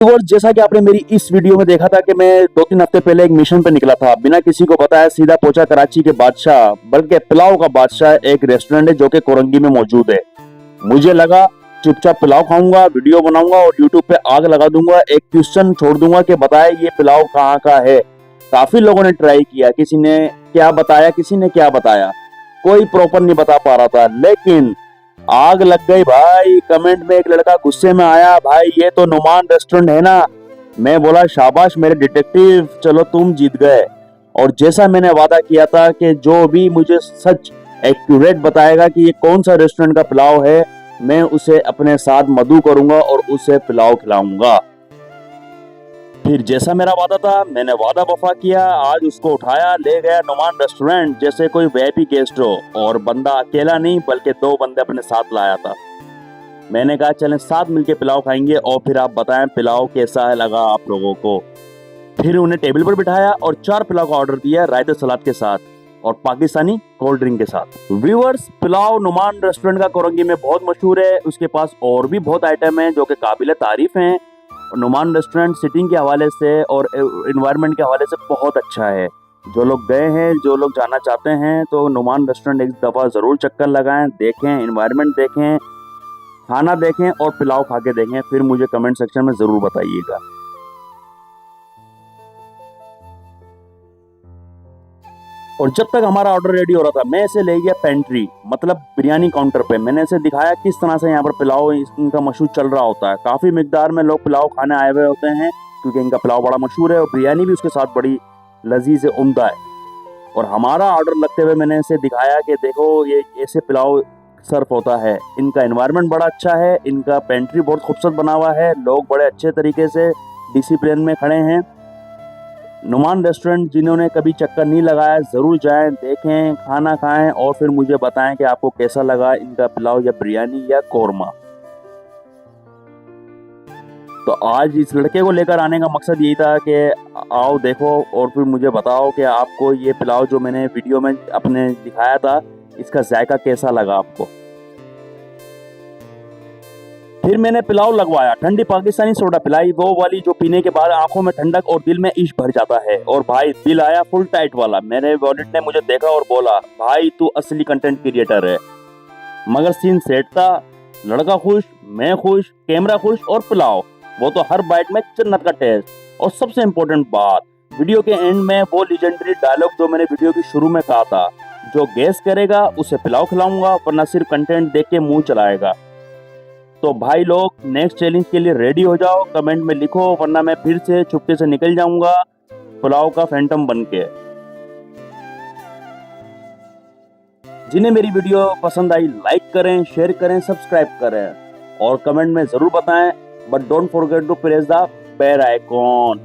Viewers, जैसा कि आपने मेरी इस वीडियो में देखा था कि मैं 2-3 हफ्ते पहले एक मिशन पे निकला था, बिना किसी को बताया सीधा पहुंचा कराची के बादशाह, बल्कि पुलाव का बादशाह एक रेस्टोरेंट है जो कि कोरंगी में मौजूद है। मुझे लगा चुपचाप पुलाव खाऊंगा, वीडियो बनाऊंगा और यूट्यूब पे आग लगा दूंगा, एक क्वेश्चन छोड़ दूंगा कि बताए ये पुलाव कहाँ का है। काफी लोगों ने ट्राई किया, किसी ने क्या बताया, किसी ने क्या बताया, कोई प्रॉपर नहीं बता पा रहा था, लेकिन आग लग गई भाई। कमेंट में एक लड़का गुस्से में आया, भाई ये तो नुमान रेस्टोरेंट है ना। मैं बोला शाबाश मेरे डिटेक्टिव, चलो तुम जीत गए। और जैसा मैंने वादा किया था कि जो भी मुझे सच एक्यूरेट बताएगा कि ये कौन सा रेस्टोरेंट का पुलाव है, मैं उसे अपने साथ मधु करूंगा और उसे पुलाव खिलाऊंगा। फिर जैसा मेरा वादा था, मैंने वादा वफा किया। आज उसको उठाया, ले गया नुमान रेस्टोरेंट जैसे कोई वीआईपी गेस्ट हो। और बंदा अकेला नहीं बल्कि 2 बंदे अपने साथ लाया था। मैंने कहा चलें साथ मिलके पुलाव खाएंगे और फिर आप बताएं पुलाव कैसा है लगा आप लोगों को। फिर उन्हें टेबल पर बिठाया और 4 पुलाव का ऑर्डर दिया, रायते सलाद के साथ और पाकिस्तानी कोल्ड ड्रिंक के साथ। व्यूअर्स, पुलाव नुमान रेस्टोरेंट का कोरंगी में बहुत मशहूर है। उसके पास और भी बहुत आइटम है जो कि काबिल तारीफ हैं। नुमान रेस्टोरेंट सिटिंग के हवाले से और एनवायरनमेंट के हवाले से बहुत अच्छा है। जो लोग गए हैं, जो लोग जाना चाहते हैं, तो नुमान रेस्टोरेंट एक दफ़ा ज़रूर चक्कर लगाएं, देखें, एनवायरनमेंट देखें, खाना देखें और पुलाव खा के देखें। फिर मुझे कमेंट सेक्शन में ज़रूर बताइएगा। और जब तक हमारा ऑर्डर रेडी हो रहा था, मैं इसे ले गया पेंट्री, मतलब बिरयानी काउंटर पे। मैंने इसे दिखाया किस तरह से यहाँ पर पुलाव इनका मशहूर चल रहा होता है। काफ़ी मिकदार में लोग पुलाव खाने आए हुए होते हैं क्योंकि इनका पुलाव बड़ा मशहूर है और बिरयानी भी उसके साथ बड़ी लजीज है, उम्दा है। और हमारा ऑर्डर लगते हुए मैंने इसे दिखाया कि देखो ये ऐसे पुलाव सर्व होता है। इनका एनवायरनमेंट बड़ा अच्छा है, इनका पेंट्री बहुत खूबसूरत बना हुआ है, लोग बड़े अच्छे तरीके से डिसिप्लिन में खड़े हैं। नुमान रेस्टोरेंट जिन्होंने कभी चक्कर नहीं लगाया, ज़रूर जाएं, देखें, खाना खाएं और फिर मुझे बताएं कि आपको कैसा लगा इनका पुलाव या बिरयानी या कोरमा। तो आज इस लड़के को लेकर आने का मकसद यही था कि आओ देखो और फिर मुझे बताओ कि आपको ये पुलाव जो मैंने वीडियो में अपने दिखाया था, इसका जायका कैसा लगा आपको। फिर मैंने पुलाव लगवाया, ठंडी पाकिस्तानी सोडा पिलाई, वो वाली जो पीने के बाद आंखों में ठंडक और दिल में इश्क भर जाता है। और भाई बिल आया फुल टाइट वाला। मेरे वॉलेट ने मुझे देखा और बोला, भाई तू असली कंटेंट क्रिएटर है। मगर सीन सेट था, लड़का खुश, मैं खुश, कैमरा खुश और पुलाव वो तो हर बाइट में जन्नत का टेस्ट। और सबसे इम्पोर्टेंट बात, वीडियो के एंड में वो लेजेंडरी डायलॉग जो मैंने वीडियो की शुरू में कहा था, जो गैस करेगा उसे पुलाव खिलाऊंगा, वरना सिर्फ कंटेंट देख के मुंह चलाएगा। तो भाई लोग नेक्स्ट चैलेंज के लिए रेडी हो जाओ, कमेंट में लिखो, वरना मैं फिर से चुपके से निकल जाऊंगा पुलाव का फैंटम बनके। जिन्हें मेरी वीडियो पसंद आई लाइक करें, शेयर करें, सब्सक्राइब करें और कमेंट में जरूर बताएं, but don't forget to press the bell icon.